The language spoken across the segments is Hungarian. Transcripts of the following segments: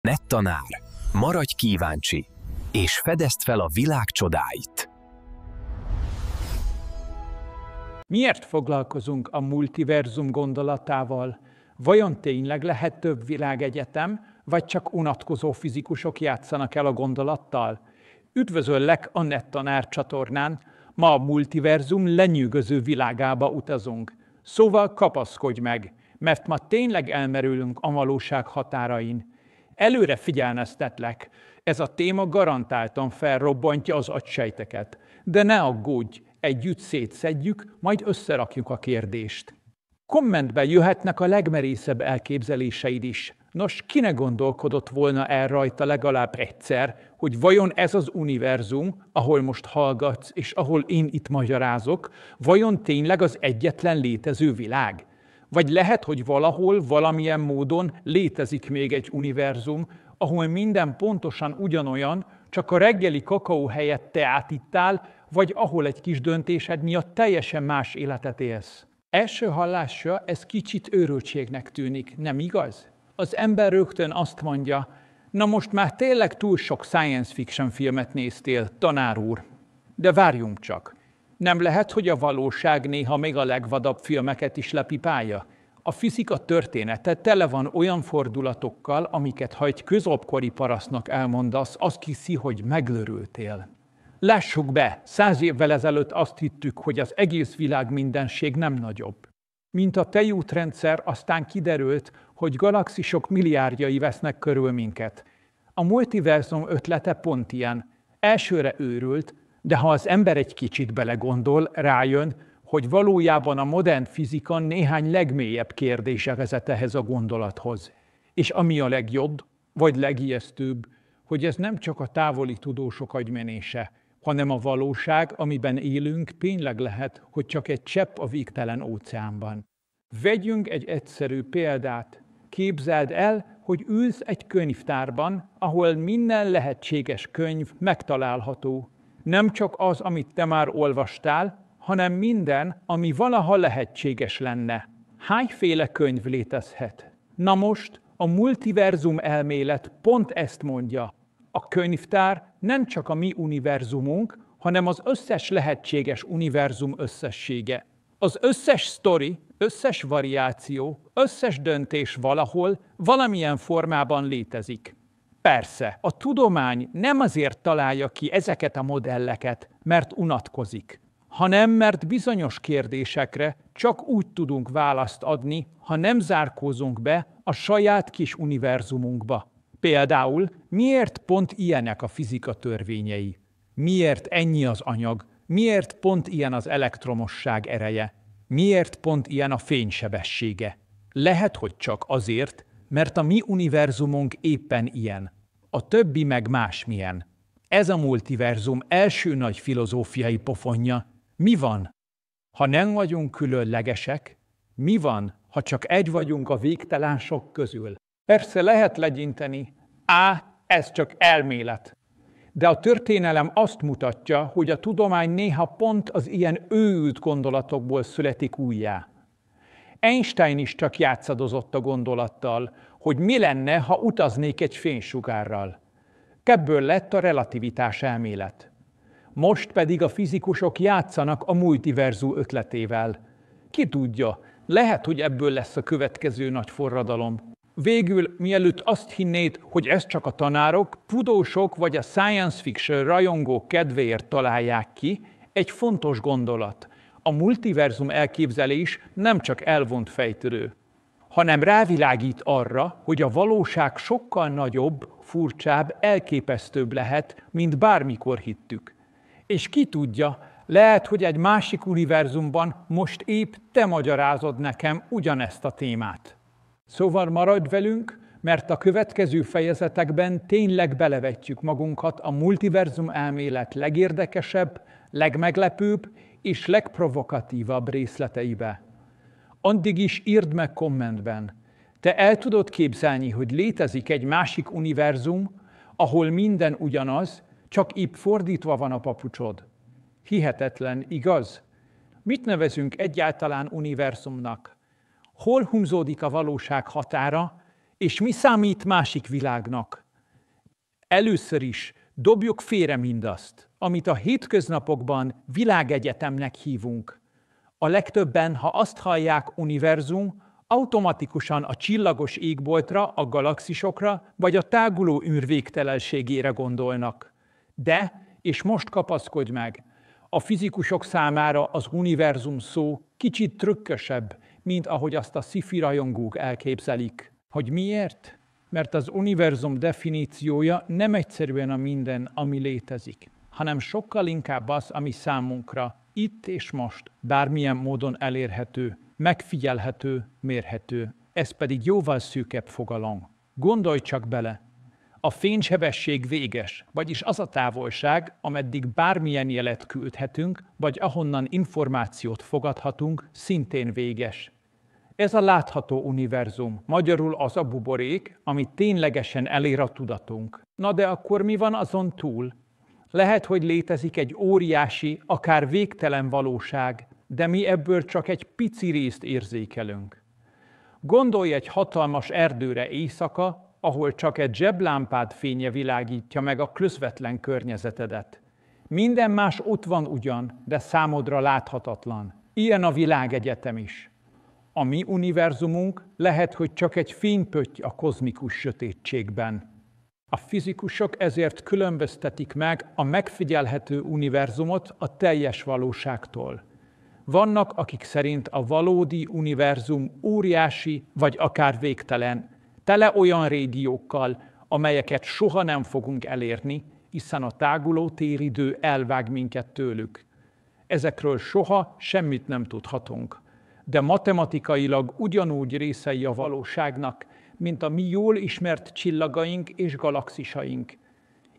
Nettanár, maradj kíváncsi, és fedezd fel a világ csodáit! Miért foglalkozunk a multiverzum gondolatával? Vajon tényleg lehet több világegyetem, vagy csak unatkozó fizikusok játszanak el a gondolattal? Üdvözöllek a Nettanár csatornán, ma a multiverzum lenyűgöző világába utazunk. Szóval kapaszkodj meg, mert ma tényleg elmerülünk a valóság határain. Előre figyelmeztetlek, ez a téma garantáltan felrobbantja az agysejteket. De ne aggódj, együtt szétszedjük, majd összerakjuk a kérdést. Kommentben jöhetnek a legmerészebb elképzeléseid is. Nos, ki ne gondolkodott volna el rajta legalább egyszer, hogy vajon ez az univerzum, ahol most hallgatsz, és ahol én itt magyarázok, vajon tényleg az egyetlen létező világ? Vagy lehet, hogy valahol, valamilyen módon létezik még egy univerzum, ahol minden pontosan ugyanolyan, csak a reggeli kakaó helyett teát ittál, vagy ahol egy kis döntésed miatt teljesen más életet élsz. Első hallásra ez kicsit őrültségnek tűnik, nem igaz? Az ember rögtön azt mondja, na most már tényleg túl sok science fiction filmet néztél, tanár úr. De várjunk csak. Nem lehet, hogy a valóság néha még a legvadabb filmeket is lepipálja? A fizika története tele van olyan fordulatokkal, amiket ha egy középkori parasztnak elmondasz, azt hiszi, hogy meglörültél. Lássuk be, 100 évvel ezelőtt azt hittük, hogy az egész világ mindenség nem nagyobb. Mint a tejútrendszer, aztán kiderült, hogy galaxisok milliárdjai vesznek körül minket. A multiverzum ötlete pont ilyen. Elsőre őrült, de ha az ember egy kicsit belegondol, rájön, hogy valójában a modern fizika néhány legmélyebb kérdése vezet ehhez a gondolathoz. És ami a legjobb, vagy legijesztőbb, hogy ez nem csak a távoli tudósok agymenése, hanem a valóság, amiben élünk, tényleg lehet, hogy csak egy csepp a végtelen óceánban. Vegyünk egy egyszerű példát. Képzeld el, hogy ülsz egy könyvtárban, ahol minden lehetséges könyv megtalálható. Nem csak az, amit te már olvastál, hanem minden, ami valaha lehetséges lenne. Hányféle könyv létezhet? Na most a multiverzum elmélet pont ezt mondja. A könyvtár nem csak a mi univerzumunk, hanem az összes lehetséges univerzum összessége. Az összes sztori, összes variáció, összes döntés valahol, valamilyen formában létezik. Persze, a tudomány nem azért találja ki ezeket a modelleket, mert unatkozik, hanem mert bizonyos kérdésekre csak úgy tudunk választ adni, ha nem zárkózunk be a saját kis univerzumunkba. Például, miért pont ilyenek a fizika törvényei? Miért ennyi az anyag? Miért pont ilyen az elektromosság ereje? Miért pont ilyen a fénysebessége? Lehet, hogy csak azért, mert a mi univerzumunk éppen ilyen. A többi meg másmilyen. Ez a multiverzum első nagy filozófiai pofonja. Mi van, ha nem vagyunk különlegesek? Mi van, ha csak egy vagyunk a végtelen sok közül? Persze lehet legyinteni, ez csak elmélet. De a történelem azt mutatja, hogy a tudomány néha pont az ilyen őült gondolatokból születik újjá. Einstein is csak játszadozott a gondolattal, hogy mi lenne, ha utaznék egy fénysugárral. Ebből lett a relativitás elmélet. Most pedig a fizikusok játszanak a multiverzum ötletével. Ki tudja, lehet, hogy ebből lesz a következő nagy forradalom. Végül, mielőtt azt hinnéd, hogy ezt csak a tanárok, tudósok vagy a science fiction rajongók kedvéért találják ki, egy fontos gondolat. A multiverzum elképzelés nem csak elvont fejtörő, hanem rávilágít arra, hogy a valóság sokkal nagyobb, furcsább, elképesztőbb lehet, mint bármikor hittük. És ki tudja, lehet, hogy egy másik univerzumban most épp te magyarázod nekem ugyanezt a témát. Szóval maradj velünk, mert a következő fejezetekben tényleg belevetjük magunkat a multiverzum elmélet legérdekesebb, legmeglepőbb és legprovokatívabb részleteibe. Addig is írd meg kommentben. Te el tudod képzelni, hogy létezik egy másik univerzum, ahol minden ugyanaz, csak épp fordítva van a papucsod. Hihetetlen, igaz? Mit nevezünk egyáltalán univerzumnak? Hol húzódik a valóság határa, És mi számít másik világnak? Először is dobjuk félre mindazt, amit a hétköznapokban világegyetemnek hívunk. A legtöbben, ha azt hallják univerzum, automatikusan a csillagos égboltra, a galaxisokra vagy a táguló űr végtelenségére gondolnak. De, és most kapaszkodj meg, a fizikusok számára az univerzum szó kicsit trükkösebb, mint ahogy azt a sci-fi rajongók elképzelik. Hogy miért? Mert az univerzum definíciója nem egyszerűen a minden, ami létezik, hanem sokkal inkább az, ami számunkra itt és most bármilyen módon elérhető, megfigyelhető, mérhető. Ez pedig jóval szűkebb fogalom. Gondolj csak bele! A fénysebesség véges, vagyis az a távolság, ameddig bármilyen jelet küldhetünk, vagy ahonnan információt fogadhatunk, szintén véges. Ez a látható univerzum, magyarul az a buborék, ami ténylegesen elér a tudatunk. Na de akkor mi van azon túl? Lehet, hogy létezik egy óriási, akár végtelen valóság, de mi ebből csak egy pici részt érzékelünk. Gondolj egy hatalmas erdőre éjszaka, ahol csak egy zseblámpád fénye világítja meg a közvetlen környezetedet. Minden más ott van ugyan, de számodra láthatatlan. Ilyen a világegyetem is. A mi univerzumunk lehet, hogy csak egy fénypötty a kozmikus sötétségben. A fizikusok ezért különböztetik meg a megfigyelhető univerzumot a teljes valóságtól. Vannak, akik szerint a valódi univerzum óriási vagy akár végtelen, tele olyan régiókkal, amelyeket soha nem fogunk elérni, hiszen a táguló téridő elvág minket tőlük. Ezekről soha semmit nem tudhatunk, de matematikailag ugyanúgy részei a valóságnak, mint a mi jól ismert csillagaink és galaxisaink.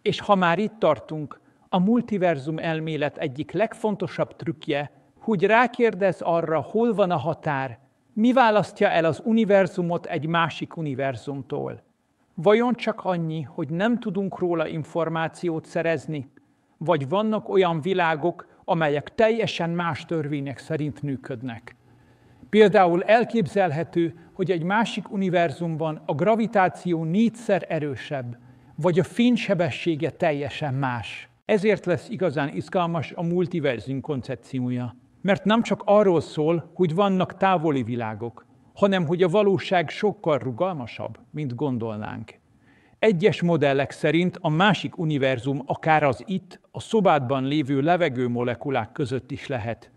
És ha már itt tartunk, a multiverzum elmélet egyik legfontosabb trükkje, hogy rákérdez arra, hol van a határ, mi választja el az univerzumot egy másik univerzumtól. Vajon csak annyi, hogy nem tudunk róla információt szerezni, vagy vannak olyan világok, amelyek teljesen más törvények szerint működnek. Például elképzelhető, hogy egy másik univerzumban a gravitáció 4-szer erősebb, vagy a fénysebessége teljesen más. Ezért lesz igazán izgalmas a multiverzum koncepciója. Mert nem csak arról szól, hogy vannak távoli világok, hanem hogy a valóság sokkal rugalmasabb, mint gondolnánk. Egyes modellek szerint a másik univerzum akár az itt, a szobádban lévő levegőmolekulák között is lehet,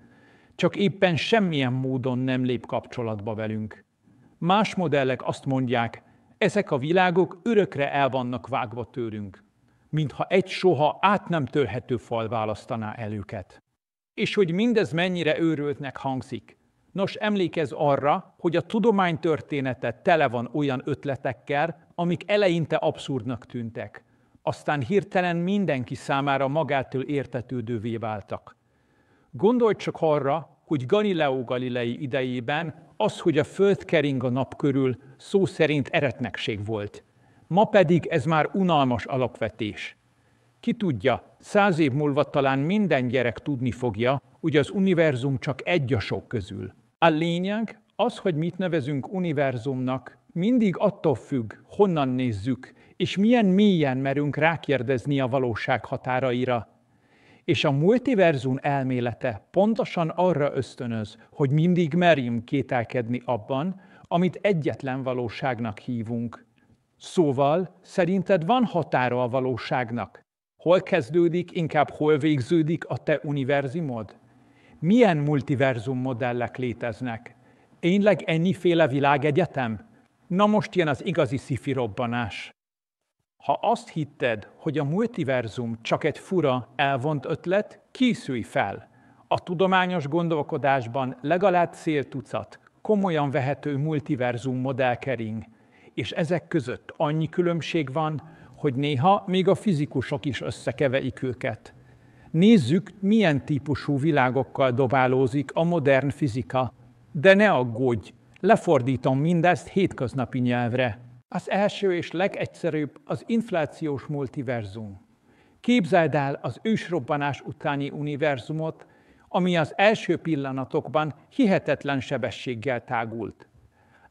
csak éppen semmilyen módon nem lép kapcsolatba velünk. Más modellek azt mondják, ezek a világok örökre el vannak vágva tőlünk, mintha egy soha át nem törhető fal választaná el őket. És hogy mindez mennyire őrültnek hangzik. Nos, emlékezz arra, hogy a tudomány története tele van olyan ötletekkel, amik eleinte abszurdnak tűntek. Aztán hirtelen mindenki számára magától értetődővé váltak. Gondolj csak arra, hogy Galileo Galilei idejében az, hogy a Föld kering a nap körül, szó szerint eretnekség volt. Ma pedig ez már unalmas alapvetés. Ki tudja, 100 év múlva talán minden gyerek tudni fogja, hogy az univerzum csak egy a sok közül. A lényeg az, hogy mit nevezünk univerzumnak, mindig attól függ, honnan nézzük, és milyen mélyen merünk rákérdezni a valóság határaira. És a multiverzum elmélete pontosan arra ösztönöz, hogy mindig merjünk kételkedni abban, amit egyetlen valóságnak hívunk. Szóval, szerinted van határa a valóságnak? Hol kezdődik, inkább hol végződik a te univerzumod? Milyen multiverzum modellek léteznek? Tényleg ennyiféle világegyetem? Na most jön az igazi sci-fi robbanás. Ha azt hitted, hogy a multiverzum csak egy fura, elvont ötlet, készülj fel! A tudományos gondolkodásban legalább céltucat, komolyan vehető multiverzum modell kering, és ezek között annyi különbség van, hogy néha még a fizikusok is összekeverik őket. Nézzük, milyen típusú világokkal dobálózik a modern fizika. De ne aggódj, lefordítom mindezt hétköznapi nyelvre. Az első és legegyszerűbb az inflációs multiverzum. Képzeld el az ősrobbanás utáni univerzumot, ami az első pillanatokban hihetetlen sebességgel tágult.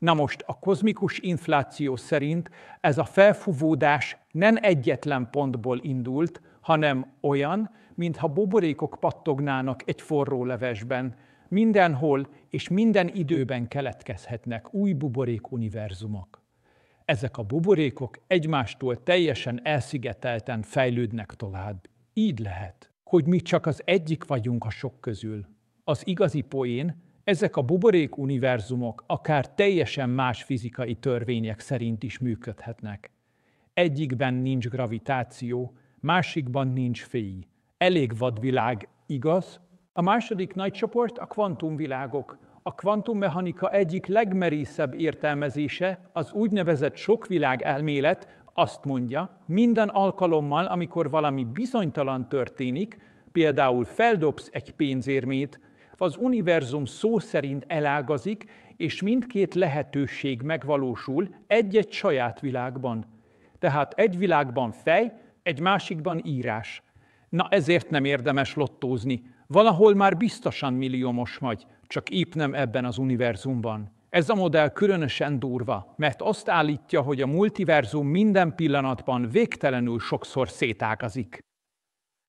Na most a kozmikus infláció szerint ez a felfúvódás nem egyetlen pontból indult, hanem olyan, mintha buborékok pattognának egy forró levesben. Mindenhol és minden időben keletkezhetnek új buborékuniverzumok. Ezek a buborékok egymástól teljesen elszigetelten fejlődnek tovább. Így lehet, hogy mi csak az egyik vagyunk a sok közül. Az igazi poén, ezek a buborékuniverzumok akár teljesen más fizikai törvények szerint is működhetnek. Egyikben nincs gravitáció, másikban nincs fény. Elég vad világ, igaz? A második nagy csoport a kvantumvilágok. A kvantummechanika egyik legmerészebb értelmezése, az úgynevezett sokvilág elmélet azt mondja, minden alkalommal, amikor valami bizonytalan történik, például feldobsz egy pénzérmét, az univerzum szó szerint elágazik, és mindkét lehetőség megvalósul egy-egy saját világban. Tehát egy világban fej, egy másikban írás. Na ezért nem érdemes lottózni. Valahol már biztosan milliómos vagy, csak épp nem ebben az univerzumban. Ez a modell különösen durva, mert azt állítja, hogy a multiverzum minden pillanatban végtelenül sokszor szétágazik.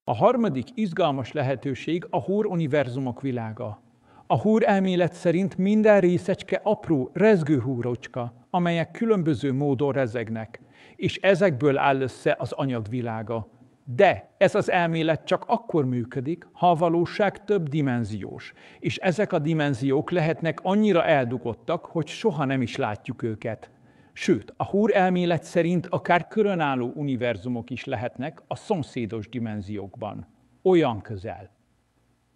A harmadik izgalmas lehetőség a Hur univerzumok világa. A Hur elmélet szerint minden részecske apró, rezgő húrocska, amelyek különböző módon rezegnek, és ezekből áll össze az anyagvilága. De ez az elmélet csak akkor működik, ha a valóság több dimenziós, és ezek a dimenziók lehetnek annyira eldugottak, hogy soha nem is látjuk őket. Sőt, a Hur elmélet szerint akár különálló univerzumok is lehetnek a szomszédos dimenziókban. Olyan közel,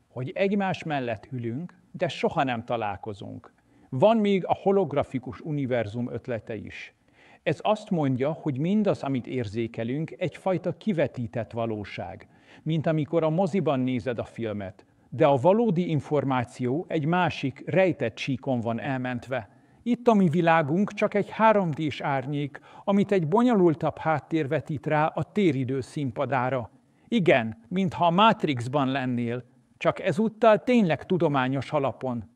hogy egymás mellett ülünk, de soha nem találkozunk. Van még a holografikus univerzum ötlete is. Ez azt mondja, hogy mindaz, amit érzékelünk, egyfajta kivetített valóság, mint amikor a moziban nézed a filmet, de a valódi információ egy másik, rejtett csíkon van elmentve. Itt a mi világunk csak egy 3D-s árnyék, amit egy bonyolultabb háttér vetít rá a téridő színpadára. Igen, mintha a Matrixban lennél, csak ezúttal tényleg tudományos alapon.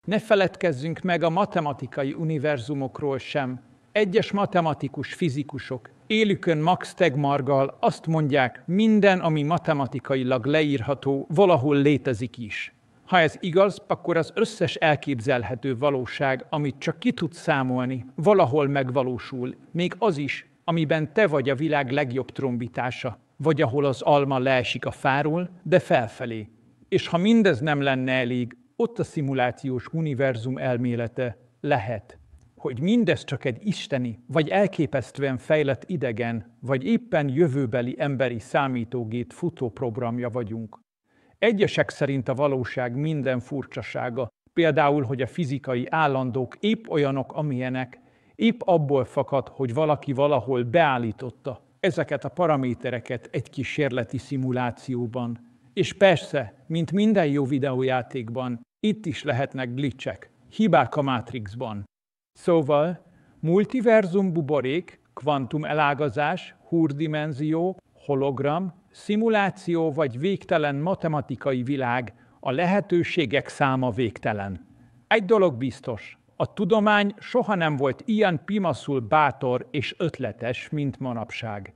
Ne feledkezzünk meg a matematikai univerzumokról sem. Egyes matematikus fizikusok élükön Max Tegmarggal azt mondják, minden, ami matematikailag leírható, valahol létezik is. Ha ez igaz, akkor az összes elképzelhető valóság, amit csak ki tudsz számolni, valahol megvalósul, még az is, amiben te vagy a világ legjobb trombitása, vagy ahol az alma leesik a fáról, de felfelé. És ha mindez nem lenne elég, ott a szimulációs univerzum elmélete lehet, hogy mindez csak egy isteni, vagy elképesztően fejlett idegen, vagy éppen jövőbeli emberi számítógép futóprogramja vagyunk. Egyesek szerint a valóság minden furcsasága, például, hogy a fizikai állandók épp olyanok, amilyenek, épp abból fakad, hogy valaki valahol beállította ezeket a paramétereket egy kísérleti szimulációban. És persze, mint minden jó videójátékban, itt is lehetnek glitchek, hibák a Matrixban. Szóval multiverzum buborék, kvantum elágazás, hurdimenzió, hologram, szimuláció vagy végtelen matematikai világ, a lehetőségek száma végtelen. Egy dolog biztos, a tudomány soha nem volt ilyen pimaszul bátor és ötletes, mint manapság.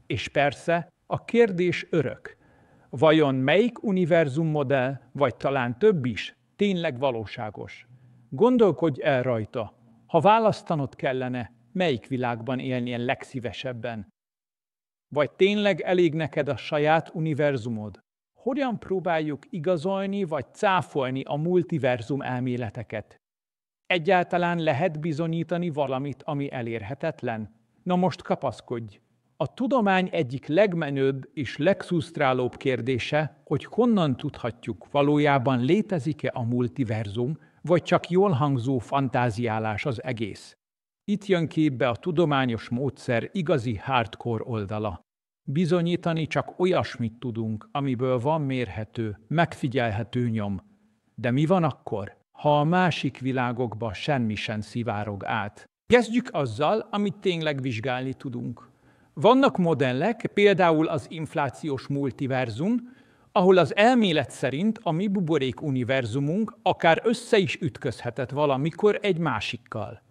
És persze, a kérdés örök. Vajon melyik univerzummodell, vagy talán több is, tényleg valóságos? Gondolkodj el rajta. Ha választanod kellene, melyik világban élnél legszívesebben? Vagy tényleg elég neked a saját univerzumod? Hogyan próbáljuk igazolni vagy cáfolni a multiverzum elméleteket? Egyáltalán lehet bizonyítani valamit, ami elérhetetlen? Na most kapaszkodj! A tudomány egyik legmenőbb és legszusztrálóbb kérdése, hogy honnan tudhatjuk, valójában létezik-e a multiverzum, vagy csak jól hangzó fantáziálás az egész. Itt jön képbe a tudományos módszer igazi hardcore oldala. Bizonyítani csak olyasmit tudunk, amiből van mérhető, megfigyelhető nyom. De mi van akkor, ha a másik világokba semmi sem szivárog át? Kezdjük azzal, amit tényleg vizsgálni tudunk. Vannak modellek, például az inflációs multiverzum, ahol az elmélet szerint a mi buborék univerzumunk akár össze is ütközhetett valamikor egy másikkal.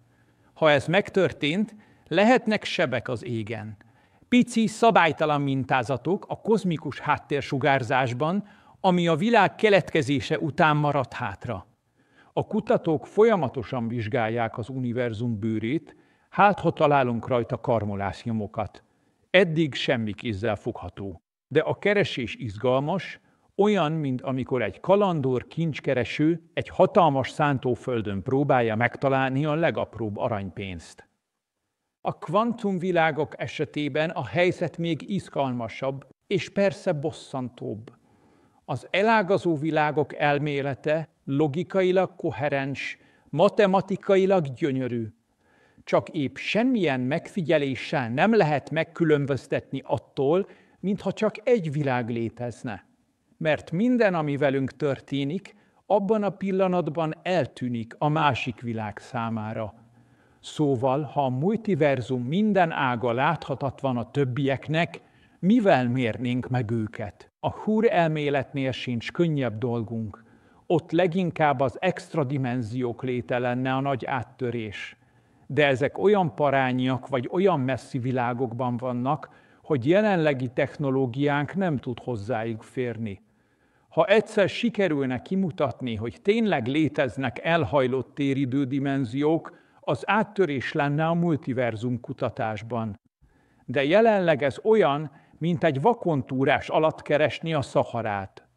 Ha ez megtörtént, lehetnek sebek az égen. Pici, szabálytalan mintázatok a kozmikus háttérsugárzásban, ami a világ keletkezése után maradt hátra. A kutatók folyamatosan vizsgálják az univerzum bőrét, hát ha találunk rajta karmolásnyomokat. Eddig semmi kézzel fogható. De a keresés izgalmas, olyan, mint amikor egy kalandor kincskereső egy hatalmas szántóföldön próbálja megtalálni a legapróbb aranypénzt. A kvantumvilágok esetében a helyzet még izgalmasabb, és persze bosszantóbb. Az elágazó világok elmélete logikailag koherens, matematikailag gyönyörű. Csak épp semmilyen megfigyeléssel nem lehet megkülönböztetni attól, mintha csak egy világ létezne. Mert minden, ami velünk történik, abban a pillanatban eltűnik a másik világ számára. Szóval, ha a multiverzum minden ága láthatatlan a többieknek, mivel mérnénk meg őket? A Hur elméletnél sincs könnyebb dolgunk. Ott leginkább az extra dimenziók léte lenne a nagy áttörés. De ezek olyan parányiak vagy olyan messzi világokban vannak, hogy jelenlegi technológiánk nem tud hozzájuk férni. Ha egyszer sikerülne kimutatni, hogy tényleg léteznek elhajlott téridő dimenziók, az áttörés lenne a multiverzum kutatásban. De jelenleg ez olyan, mint egy vakontúrás alatt keresni a Szaharát.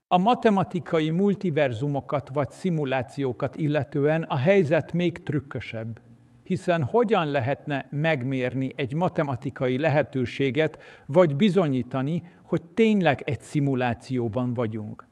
A matematikai multiverzumokat vagy szimulációkat illetően a helyzet még trükkösebb, hiszen hogyan lehetne megmérni egy matematikai lehetőséget, vagy bizonyítani, hogy tényleg egy szimulációban vagyunk.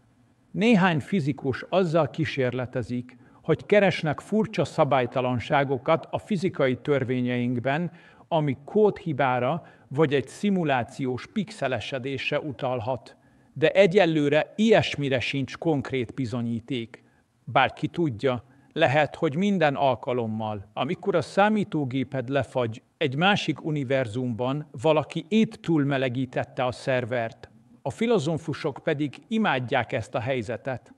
Néhány fizikus azzal kísérletezik, hogy keresnek furcsa szabálytalanságokat a fizikai törvényeinkben, ami kódhibára vagy egy szimulációs pixelesedésre utalhat. De egyelőre ilyesmire sincs konkrét bizonyíték. Bár ki tudja, lehet, hogy minden alkalommal, amikor a számítógéped lefagy, egy másik univerzumban valaki épp túlmelegítette a szervert. A filozófusok pedig imádják ezt a helyzetet.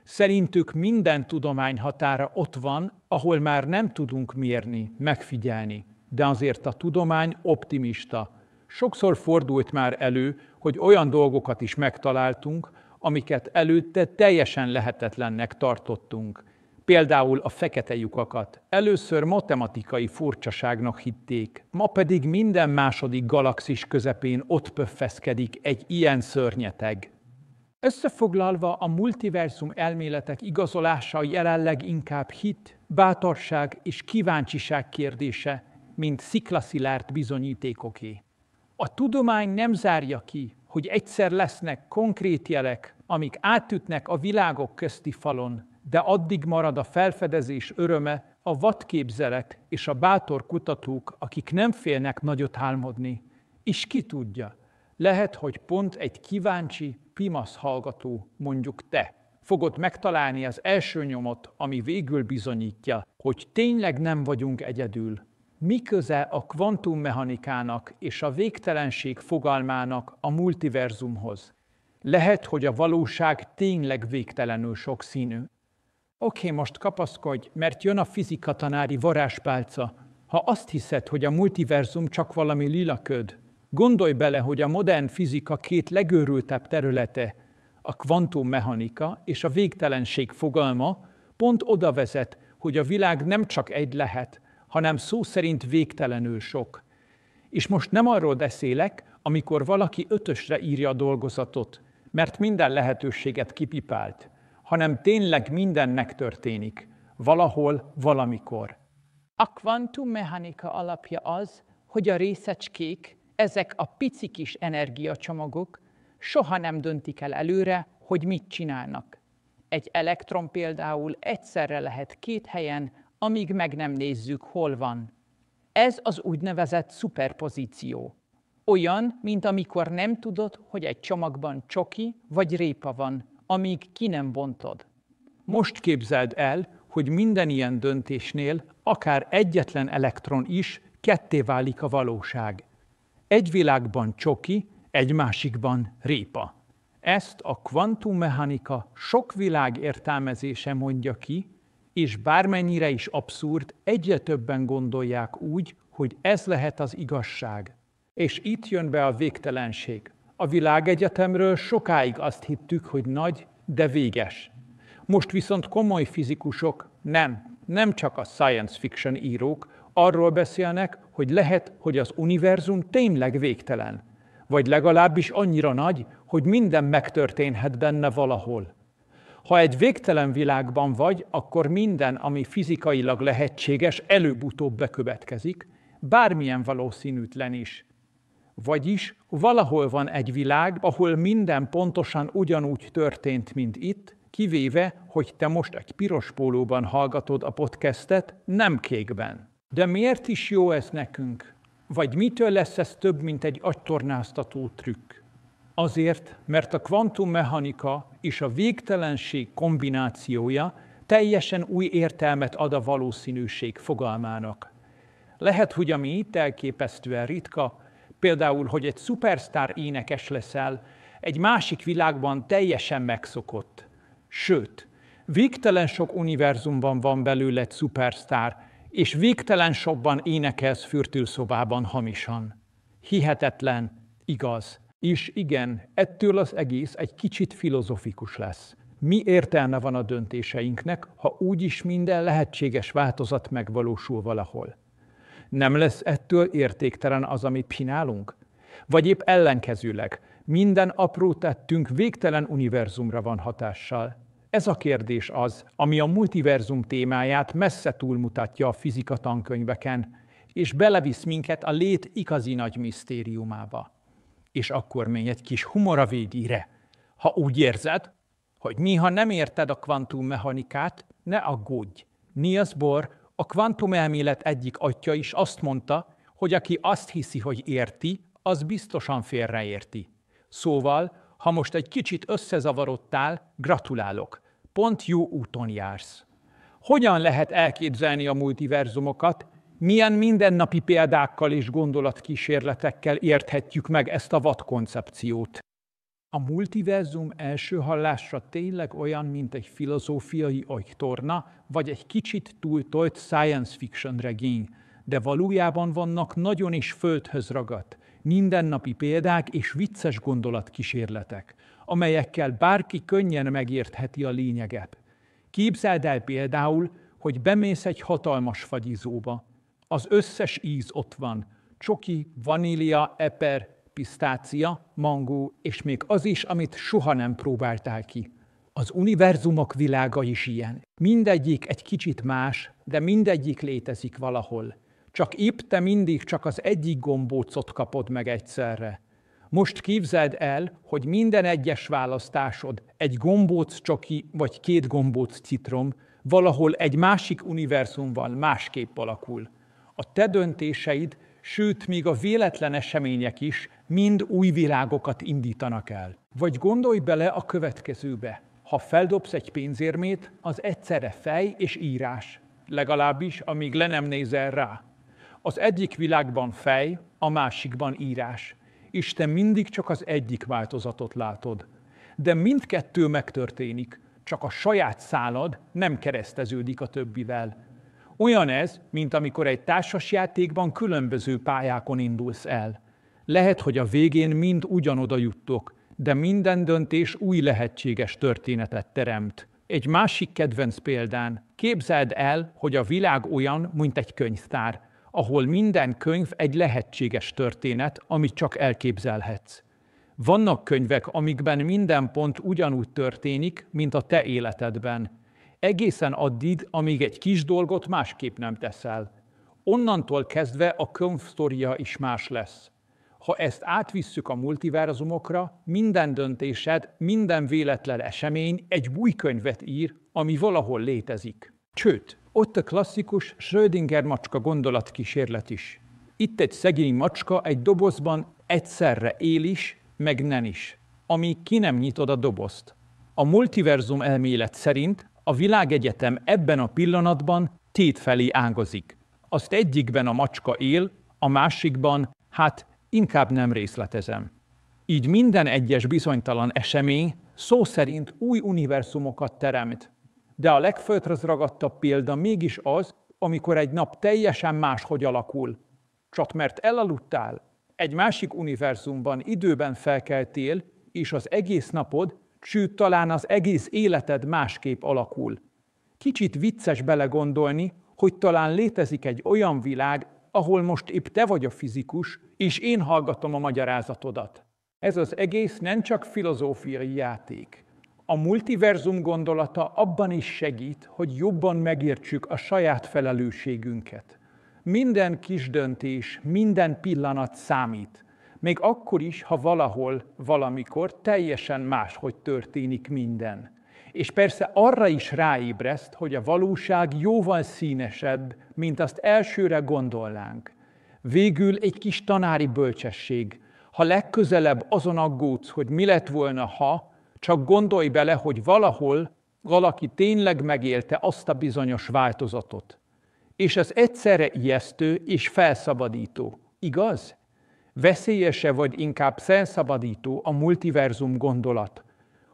Szerintük minden tudomány határa ott van, ahol már nem tudunk mérni, megfigyelni. De azért a tudomány optimista. Sokszor fordult már elő, hogy olyan dolgokat is megtaláltunk, amiket előtte teljesen lehetetlennek tartottunk. Például a fekete lyukakat. Először matematikai furcsaságnak hitték, ma pedig minden második galaxis közepén ott pöffeszkedik egy ilyen szörnyeteg. Összefoglalva a multiverzum elméletek igazolása jelenleg inkább hit, bátorság és kíváncsiság kérdése, mint sziklaszilárd bizonyítékoké. A tudomány nem zárja ki, hogy egyszer lesznek konkrét jelek, amik átütnek a világok közti falon, de addig marad a felfedezés öröme, a vadképzelet és a bátor kutatók, akik nem félnek nagyot álmodni. És ki tudja, lehet, hogy pont egy kíváncsi, pimasz hallgató, mondjuk te, fogod megtalálni az első nyomot, ami végül bizonyítja, hogy tényleg nem vagyunk egyedül. Mi köze a kvantummechanikának és a végtelenség fogalmának a multiverzumhoz? Lehet, hogy a valóság tényleg végtelenül sokszínű. Oké, most kapaszkodj, mert jön a fizikatanári varázspálca. Ha azt hiszed, hogy a multiverzum csak valami lila köd, gondolj bele, hogy a modern fizika két legőrültebb területe, a kvantummechanika és a végtelenség fogalma pont oda vezet, hogy a világ nem csak egy lehet, hanem szó szerint végtelenül sok. És most nem arról beszélek, amikor valaki 5-ösre írja a dolgozatot, mert minden lehetőséget kipipált, hanem tényleg minden megtörténik, valahol, valamikor. A kvantummechanika alapja az, hogy a részecskék, ezek a pici kis energiacsomagok soha nem döntik el előre, hogy mit csinálnak. Egy elektron például egyszerre lehet 2 helyen, amíg meg nem nézzük, hol van. Ez az úgynevezett szuperpozíció. Olyan, mint amikor nem tudod, hogy egy csomagban csoki vagy répa van, amíg ki nem bontod. Most képzeld el, hogy minden ilyen döntésnél akár egyetlen elektron is ketté válik a valóság. Egy világban csoki, egy másikban répa. Ezt a kvantummechanika sok világ értelmezése mondja ki, és bármennyire is abszurd, egyre többen gondolják úgy, hogy ez lehet az igazság. És itt jön be a végtelenség. A világegyetemről sokáig azt hittük, hogy nagy, de véges. Most viszont komoly fizikusok, nem csak a science fiction írók, arról beszélnek, hogy lehet, hogy az univerzum tényleg végtelen, vagy legalábbis annyira nagy, hogy minden megtörténhet benne valahol. Ha egy végtelen világban vagy, akkor minden, ami fizikailag lehetséges, előbb-utóbb bekövetkezik, bármilyen valószínűtlen is. Vagyis valahol van egy világ, ahol minden pontosan ugyanúgy történt, mint itt, kivéve, hogy te most egy piros pólóban hallgatod a podcastet, nem kékben. De miért is jó ez nekünk? Vagy mitől lesz ez több, mint egy agytornáztató trükk? Azért, mert a kvantummechanika és a végtelenség kombinációja teljesen új értelmet ad a valószínűség fogalmának. Lehet, hogy ami itt elképesztően ritka, például, hogy egy szupersztár énekes leszel, egy másik világban teljesen megszokott. Sőt, végtelen sok univerzumban van belőle egy szupersztár, és végtelen sokban énekelsz fürdőszobában hamisan. Hihetetlen, igaz. És igen, ettől az egész egy kicsit filozofikus lesz. Mi értelme van a döntéseinknek, ha úgyis minden lehetséges változat megvalósul valahol? Nem lesz ettől értéktelen az, amit csinálunk? Vagy épp ellenkezőleg, minden apró tettünk végtelen univerzumra van hatással? Ez a kérdés az, ami a multiverzum témáját messze túlmutatja a fizika tankönyveken, és belevisz minket a lét igazi nagy misztériumába. És akkor még egy kis humor a végére. Ha úgy érzed, hogy néha nem érted a kvantummechanikát, ne aggódj. Niels Bohr, a kvantumelmélet egyik atya is azt mondta, hogy aki azt hiszi, hogy érti, az biztosan félreérti. Szóval, ha most egy kicsit összezavarodtál, gratulálok. Pont jó úton jársz. Hogyan lehet elképzelni a multiverzumokat? Milyen mindennapi példákkal és gondolatkísérletekkel érthetjük meg ezt a vad koncepciót? A multiverzum első hallásra tényleg olyan, mint egy filozófiai agytorna, vagy egy kicsit túltolt science fiction regény, de valójában vannak nagyon is földhöz ragadt, mindennapi példák és vicces gondolatkísérletek, amelyekkel bárki könnyen megértheti a lényeget. Képzeld el például, hogy bemész egy hatalmas fagyizóba. Az összes íz ott van, csoki, vanília, eper, pisztácia, mangó, és még az is, amit soha nem próbáltál ki. Az univerzumok világa is ilyen. Mindegyik egy kicsit más, de mindegyik létezik valahol. Csak épp te mindig csak az egyik gombócot kapod meg egyszerre. Most képzeld el, hogy minden egyes választásod, egy gombóc csoki vagy 2 gombóc citrom, valahol egy másik univerzumban másképp alakul. A te döntéseid, sőt, még a véletlen események is mind új világokat indítanak el. Vagy gondolj bele a következőbe. Ha feldobsz egy pénzérmét, az egyszerre fej és írás. Legalábbis, amíg le nem nézel rá. Az egyik világban fej, a másikban írás. És te mindig csak az egyik változatot látod. De mindkettő megtörténik, csak a saját szálad nem kereszteződik a többivel. Olyan ez, mint amikor egy társasjátékban különböző pályákon indulsz el. Lehet, hogy a végén mind ugyanoda juttok, de minden döntés új lehetséges történetet teremt. Egy másik kedvenc példán, képzeld el, hogy a világ olyan, mint egy könyvtár, ahol minden könyv egy lehetséges történet, amit csak elképzelhetsz. Vannak könyvek, amikben minden pont ugyanúgy történik, mint a te életedben. Egészen addig, amíg egy kis dolgot másképp nem teszel. Onnantól kezdve a könyv sztoria is más lesz. Ha ezt átvisszük a multiverzumokra, minden döntésed, minden véletlen esemény egy új könyvet ír, ami valahol létezik. Sőt, ott a klasszikus Schrödinger macska gondolatkísérlet is. Itt egy szegény macska egy dobozban egyszerre él is, meg nem is, amíg ki nem nyitod a dobozt. A multiverzum elmélet szerint a világegyetem ebben a pillanatban tétfelé ágazik. Azt egyikben a macska él, a másikban, inkább nem részletezem. Így minden egyes bizonytalan esemény szó szerint új univerzumokat teremt. De a legföldragadtabb példa mégis az, amikor egy nap teljesen máshogy alakul. Csak mert elaludtál, egy másik univerzumban időben felkeltél, és az egész napod, sőt talán az egész életed másképp alakul. Kicsit vicces belegondolni, hogy talán létezik egy olyan világ, ahol most épp te vagy a fizikus, és én hallgatom a magyarázatodat. Ez az egész nem csak filozófiai játék. A multiverzum gondolata abban is segít, hogy jobban megértsük a saját felelősségünket. Minden kis döntés, minden pillanat számít. Még akkor is, ha valahol, valamikor teljesen máshogy történik minden. És persze arra is ráébreszt, hogy a valóság jóval színesebb, mint azt elsőre gondolnánk. Végül egy kis tanári bölcsesség. Ha legközelebb azon aggódsz, hogy mi lett volna, ha, csak gondolj bele, hogy valahol valaki tényleg megélte azt a bizonyos változatot. És ez egyszerre ijesztő és felszabadító. Igaz? Veszélyese vagy inkább felszabadító a multiverzum gondolat.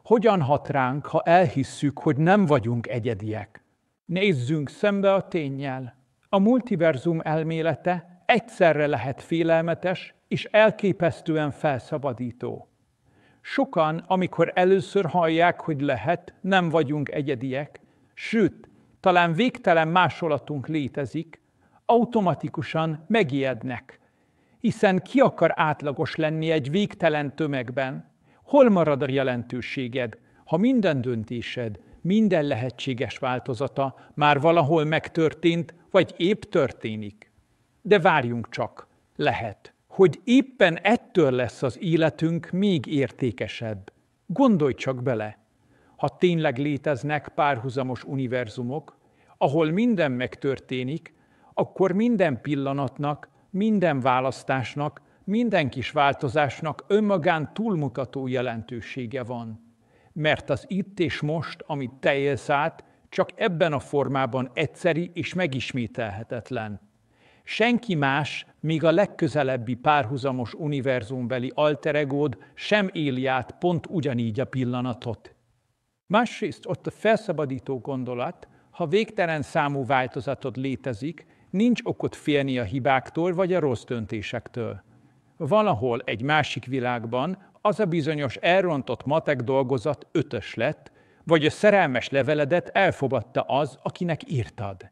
Hogyan hat ránk, ha elhisszük, hogy nem vagyunk egyediek? Nézzünk szembe a ténnyel. A multiverzum elmélete egyszerre lehet félelmetes és elképesztően felszabadító. Sokan, amikor először hallják, hogy lehet, nem vagyunk egyediek, sőt, talán végtelen másolatunk létezik, automatikusan megijednek. Hiszen ki akar átlagos lenni egy végtelen tömegben? Hol marad a jelentőséged, ha minden döntésed, minden lehetséges változata már valahol megtörtént, vagy épp történik? De várjunk csak, lehet, hogy éppen ettől lesz az életünk még értékesebb. Gondolj csak bele, ha tényleg léteznek párhuzamos univerzumok, ahol minden megtörténik, akkor minden pillanatnak, minden választásnak, minden kis változásnak önmagán túlmutató jelentősége van. Mert az itt és most, amit te élsz át, csak ebben a formában egyszeri és megismételhetetlen. Senki más, még a legközelebbi párhuzamos univerzumbeli alteregód sem éli át pont ugyanígy a pillanatot. Másrészt ott a felszabadító gondolat, ha végtelen számú változatod létezik, nincs okot félni a hibáktól vagy a rossz döntésektől. Valahol egy másik világban az a bizonyos elrontott matek dolgozat 5-ös lett, vagy a szerelmes leveledet elfogadta az, akinek írtad.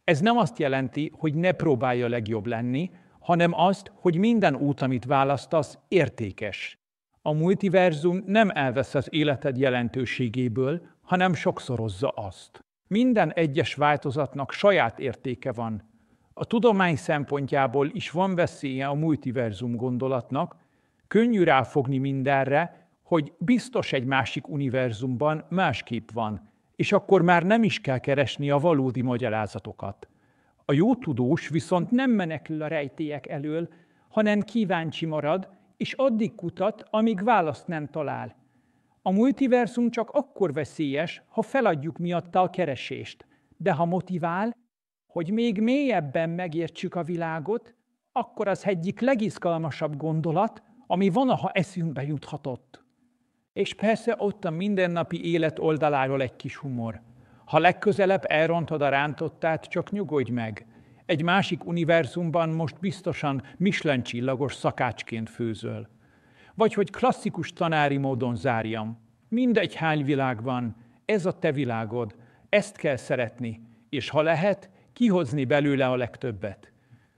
Ez nem azt jelenti, hogy ne próbálj a legjobb lenni, hanem azt, hogy minden út, amit választasz, értékes. A multiverzum nem elvesz az életed jelentőségéből, hanem sokszorozza azt. Minden egyes változatnak saját értéke van. A tudomány szempontjából is van veszélye a multiverzum gondolatnak, könnyű ráfogni mindenre, hogy biztos egy másik univerzumban másképp van, és akkor már nem is kell keresni a valódi magyarázatokat. A jó tudós viszont nem menekül a rejtélyek elől, hanem kíváncsi marad, és addig kutat, amíg választ nem talál. A multiverzum csak akkor veszélyes, ha feladjuk miatta a keresést, de ha motivál, hogy még mélyebben megértsük a világot, akkor az egyik legizgalmasabb gondolat, ami valaha eszünkbe juthatott. És persze ott a mindennapi élet oldaláról egy kis humor. Ha legközelebb elrontod a rántottát, csak nyugodj meg. Egy másik univerzumban most biztosan Michelin-csillagos szakácsként főzöl. Vagy hogy klasszikus tanári módon zárjam. Mindegy hány világ van, ez a te világod, ezt kell szeretni, és ha lehet, kihozni belőle a legtöbbet.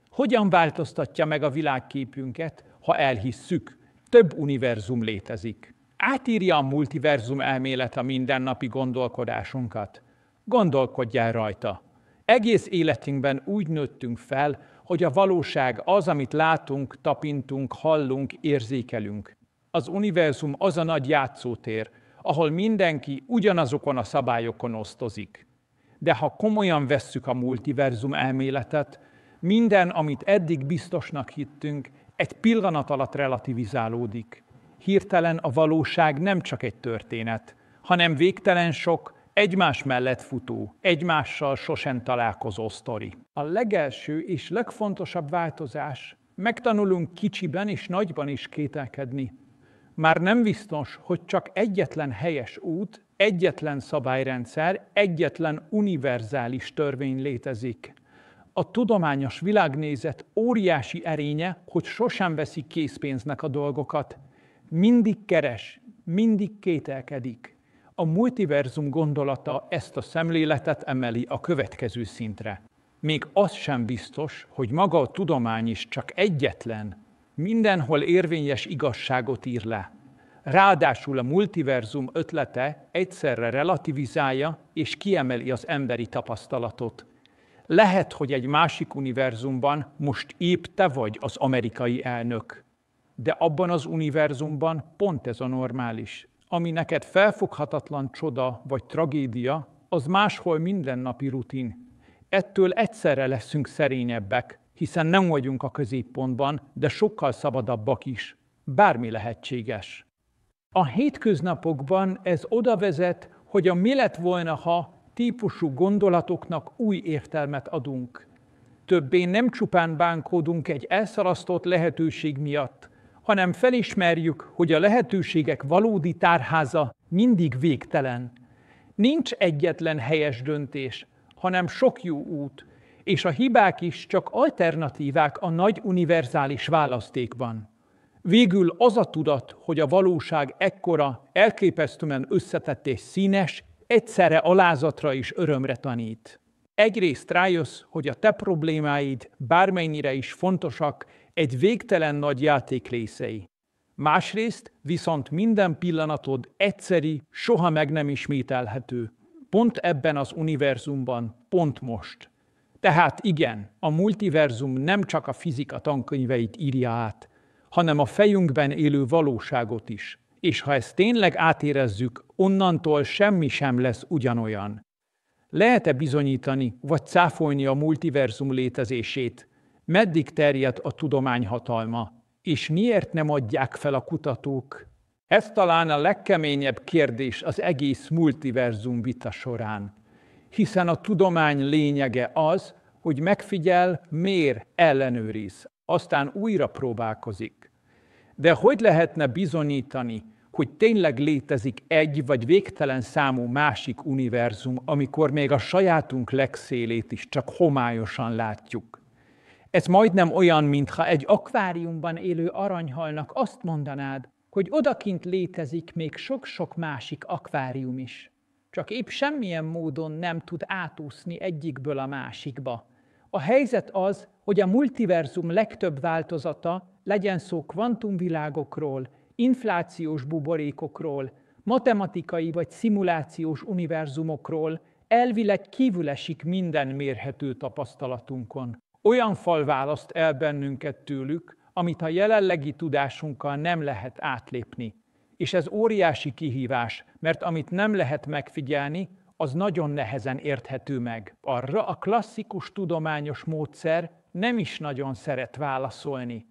Hogyan változtatja meg a világképünket, ha elhisszük, több univerzum létezik? Átírja a multiverzum elmélet a mindennapi gondolkodásunkat? Gondolkodjál rajta. Egész életünkben úgy nőttünk fel, hogy a valóság az, amit látunk, tapintunk, hallunk, érzékelünk. Az univerzum az a nagy játszótér, ahol mindenki ugyanazokon a szabályokon osztozik. De ha komolyan vesszük a multiverzum elméletet, minden, amit eddig biztosnak hittünk, egy pillanat alatt relativizálódik. Hirtelen a valóság nem csak egy történet, hanem végtelen sok, egymás mellett futó, egymással sosem találkozó sztori. A legelső és legfontosabb változás, megtanulunk kicsiben és nagyban is kételkedni. Már nem biztos, hogy csak egyetlen helyes út, egyetlen szabályrendszer, egyetlen univerzális törvény létezik. A tudományos világnézet óriási erénye, hogy sosem veszi készpénznek a dolgokat. Mindig keres, mindig kételkedik. A multiverzum gondolata ezt a szemléletet emeli a következő szintre. Még az sem biztos, hogy maga a tudomány is csak egyetlen, mindenhol érvényes igazságot ír le. Ráadásul a multiverzum ötlete egyszerre relativizálja és kiemeli az emberi tapasztalatot. Lehet, hogy egy másik univerzumban most épp te vagy az amerikai elnök, de abban az univerzumban pont ez a normális. Ami neked felfoghatatlan csoda vagy tragédia, az máshol mindennapi rutin. Ettől egyszerre leszünk szerényebbek, hiszen nem vagyunk a középpontban, de sokkal szabadabbak is. Bármi lehetséges. A hétköznapokban ez oda vezet, hogy a mi lett volna, ha típusú gondolatoknak új értelmet adunk. Többé nem csupán bánkódunk egy elszalasztott lehetőség miatt, hanem felismerjük, hogy a lehetőségek valódi tárháza mindig végtelen. Nincs egyetlen helyes döntés, hanem sok jó út, és a hibák is csak alternatívák a nagy univerzális választékban. Végül az a tudat, hogy a valóság ekkora, elképesztően összetett és színes, egyszerre alázatra és örömre tanít. Egyrészt rájössz, hogy a te problémáid bármennyire is fontosak, egy végtelen nagy játék részei. Másrészt viszont minden pillanatod egyszeri, soha meg nem ismételhető. Pont ebben az univerzumban, pont most. Tehát igen, a multiverzum nem csak a fizika tankönyveit írja át, hanem a fejünkben élő valóságot is. És ha ezt tényleg átérezzük, onnantól semmi sem lesz ugyanolyan. Lehet-e bizonyítani, vagy cáfolni a multiverzum létezését? Meddig terjed a tudomány hatalma? És miért nem adják fel a kutatók? Ez talán a legkeményebb kérdés az egész multiverzum vita során. Hiszen a tudomány lényege az, hogy megfigyel, mér, ellenőriz, aztán újra próbálkozik. De hogy lehetne bizonyítani, hogy tényleg létezik egy vagy végtelen számú másik univerzum, amikor még a sajátunk legszélét is csak homályosan látjuk? Ez majdnem olyan, mintha egy akváriumban élő aranyhalnak azt mondanád, hogy odakint létezik még sok-sok másik akvárium is. Csak épp semmilyen módon nem tud átúszni egyikből a másikba. A helyzet az, hogy a multiverzum legtöbb változata, legyen szó kvantumvilágokról, inflációs buborékokról, matematikai vagy szimulációs univerzumokról, elvileg kívül esik minden mérhető tapasztalatunkon. Olyan fal választ el bennünket tőlük, amit a jelenlegi tudásunkkal nem lehet átlépni. És ez óriási kihívás, mert amit nem lehet megfigyelni, az nagyon nehezen érthető meg. Arra a klasszikus tudományos módszer nem is nagyon szeret válaszolni.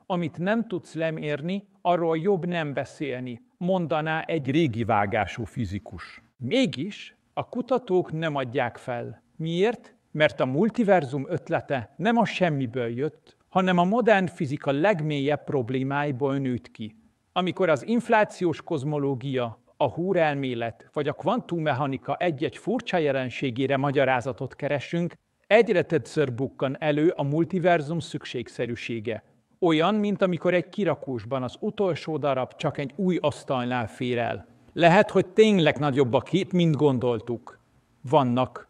Amit nem tudsz lemérni, arról jobb nem beszélni, mondaná egy régi vágású fizikus. Mégis a kutatók nem adják fel. Miért? Mert a multiverzum ötlete nem a semmiből jött, hanem a modern fizika legmélyebb problémáiból nőtt ki. Amikor az inflációs kozmológia, a húrelmélet vagy a kvantummechanika egy-egy furcsa jelenségére magyarázatot keresünk, egyre többször bukkan elő a multiverzum szükségszerűsége. Olyan, mint amikor egy kirakósban az utolsó darab csak egy új asztalnál fér el. Lehet, hogy tényleg nagyobb a kép, mint gondoltuk. Vannak,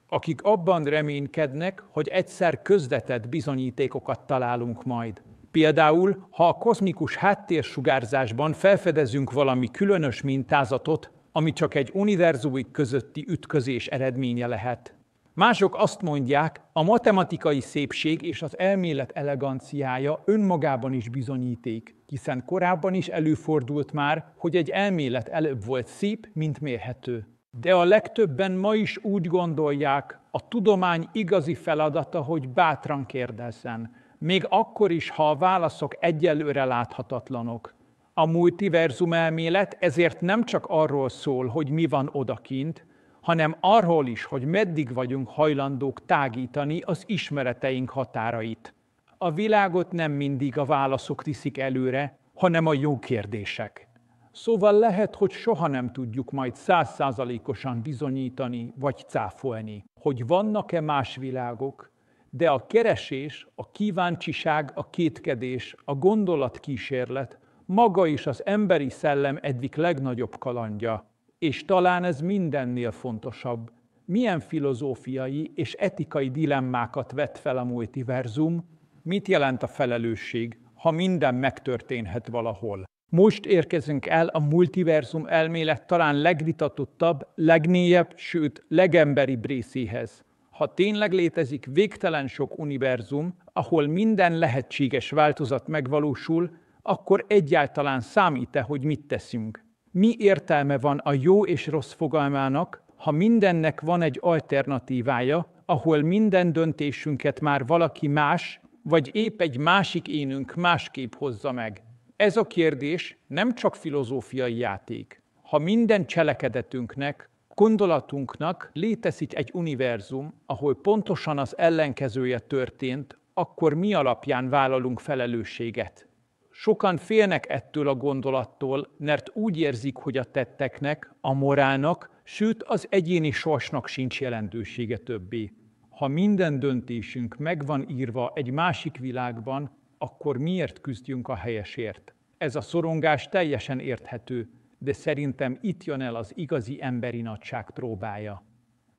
akik abban reménykednek, hogy egyszer közvetett bizonyítékokat találunk majd. Például, ha a kozmikus háttérsugárzásban felfedezünk valami különös mintázatot, ami csak egy univerzumik közötti ütközés eredménye lehet. Mások azt mondják, a matematikai szépség és az elmélet eleganciája önmagában is bizonyíték, hiszen korábban is előfordult már, hogy egy elmélet előbb volt szép, mint mérhető. De a legtöbben ma is úgy gondolják, a tudomány igazi feladata, hogy bátran kérdezzen, még akkor is, ha a válaszok egyelőre láthatatlanok. A multiverzum elmélet ezért nem csak arról szól, hogy mi van odakint, hanem arról is, hogy meddig vagyunk hajlandók tágítani az ismereteink határait. A világot nem mindig a válaszok viszik előre, hanem a jó kérdések. Szóval lehet, hogy soha nem tudjuk majd 100%-osan bizonyítani vagy cáfolni, hogy vannak-e más világok, de a keresés, a kíváncsiság, a kétkedés, a gondolatkísérlet maga is az emberi szellem egyik legnagyobb kalandja. És talán ez mindennél fontosabb. Milyen filozófiai és etikai dilemmákat vet fel a multiverzum? Mit jelent a felelősség, ha minden megtörténhet valahol? Most érkezünk el a multiverzum elmélet talán legvitatottabb, legmélyebb, sőt legemberibb részéhez. Ha tényleg létezik végtelen sok univerzum, ahol minden lehetséges változat megvalósul, akkor egyáltalán számít-e, hogy mit teszünk? Mi értelme van a jó és rossz fogalmának, ha mindennek van egy alternatívája, ahol minden döntésünket már valaki más, vagy épp egy másik énünk másképp hozza meg? Ez a kérdés nem csak filozófiai játék. Ha minden cselekedetünknek, gondolatunknak létezik egy univerzum, ahol pontosan az ellenkezője történt, akkor mi alapján vállalunk felelősséget? Sokan félnek ettől a gondolattól, mert úgy érzik, hogy a tetteknek, a morálnak, sőt az egyéni sorsnak sincs jelentősége többé. Ha minden döntésünk meg van írva egy másik világban, akkor miért küzdjünk a helyesért? Ez a szorongás teljesen érthető, de szerintem itt jön el az igazi emberi nagyság próbája.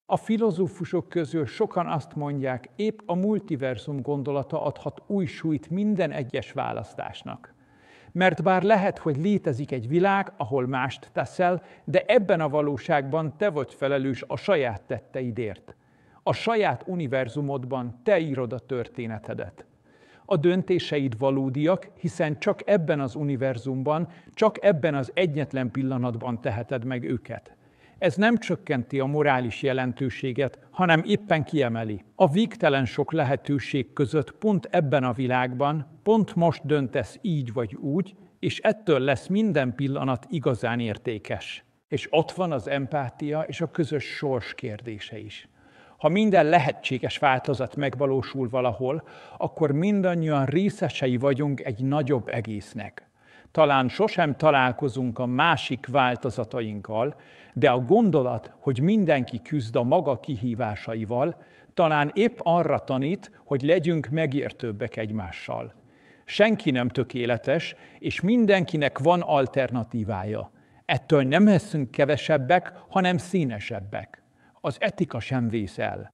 A filozófusok közül sokan azt mondják, épp a multiverzum gondolata adhat új súlyt minden egyes választásnak. Mert bár lehet, hogy létezik egy világ, ahol mást teszel, de ebben a valóságban te vagy felelős a saját tetteidért. A saját univerzumodban te írod a történetedet. A döntéseid valódiak, hiszen csak ebben az univerzumban, csak ebben az egyetlen pillanatban teheted meg őket. Ez nem csökkenti a morális jelentőséget, hanem éppen kiemeli. A végtelen sok lehetőség között pont ebben a világban, pont most döntesz így vagy úgy, és ettől lesz minden pillanat igazán értékes. És ott van az empátia és a közös sors kérdése is. Ha minden lehetséges változat megvalósul valahol, akkor mindannyian részesei vagyunk egy nagyobb egésznek. Talán sosem találkozunk a másik változatainkkal, de a gondolat, hogy mindenki küzd a maga kihívásaival, talán épp arra tanít, hogy legyünk megértőbbek egymással. Senki nem tökéletes, és mindenkinek van alternatívája. Ettől nem leszünk kevesebbek, hanem színesebbek. Az etika sem vész el.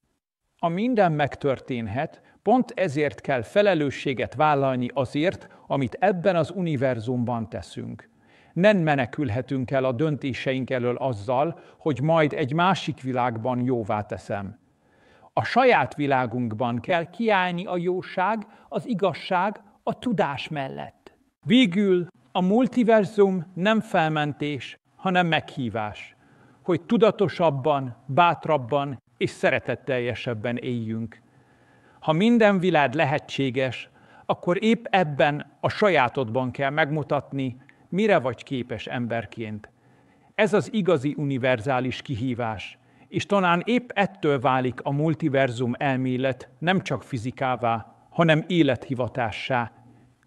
A minden megtörténhet, pont ezért kell felelősséget vállalni azért, amit ebben az univerzumban teszünk. Nem menekülhetünk el a döntéseink elől azzal, hogy majd egy másik világban jóvá teszem. A saját világunkban kell kiállni a jóság, az igazság, a tudás mellett. Végül a multiverzum nem felmentés, hanem meghívás, hogy tudatosabban, bátrabban és szeretetteljesebben éljünk. Ha minden világ lehetséges, akkor épp ebben a sajátodban kell megmutatni, mire vagy képes emberként. Ez az igazi univerzális kihívás, és talán épp ettől válik a multiverzum elmélet nem csak fizikává, hanem élethivatássá.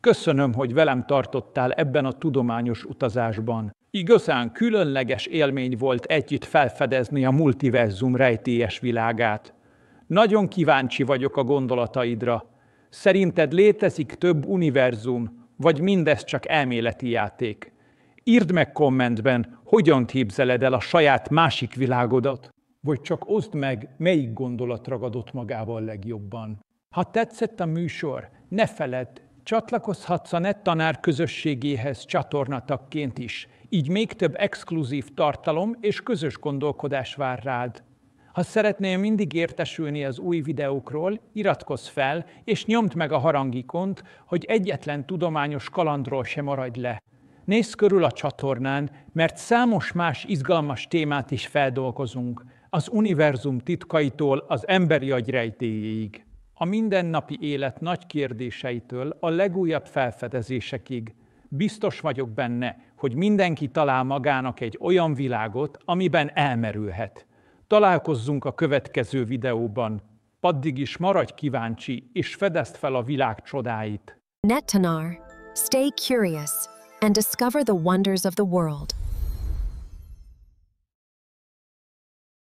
Köszönöm, hogy velem tartottál ebben a tudományos utazásban. Igazán különleges élmény volt együtt felfedezni a multiverzum rejtélyes világát. Nagyon kíváncsi vagyok a gondolataidra. Szerinted létezik több univerzum, vagy mindez csak elméleti játék? Írd meg kommentben, hogyan képzeled el a saját másik világodat, vagy csak oszd meg, melyik gondolat ragadott magával legjobban. Ha tetszett a műsor, ne feledd, csatlakozhatsz a NetTanár közösségéhez csatornatagként is, így még több exkluzív tartalom és közös gondolkodás vár rád. Ha szeretnél mindig értesülni az új videókról, iratkozz fel, és nyomd meg a harangikont, hogy egyetlen tudományos kalandról se maradj le. Nézz körül a csatornán, mert számos más izgalmas témát is feldolgozunk, az univerzum titkaitól az emberi agy rejtélyéig. A mindennapi élet nagy kérdéseitől a legújabb felfedezésekig. Biztos vagyok benne, hogy mindenki talál magának egy olyan világot, amiben elmerülhet. Találkozzunk a következő videóban. Addig is maradj kíváncsi, és fedezd fel a világ csodáit. NetTanar. Stay curious. and discover the wonders of the world.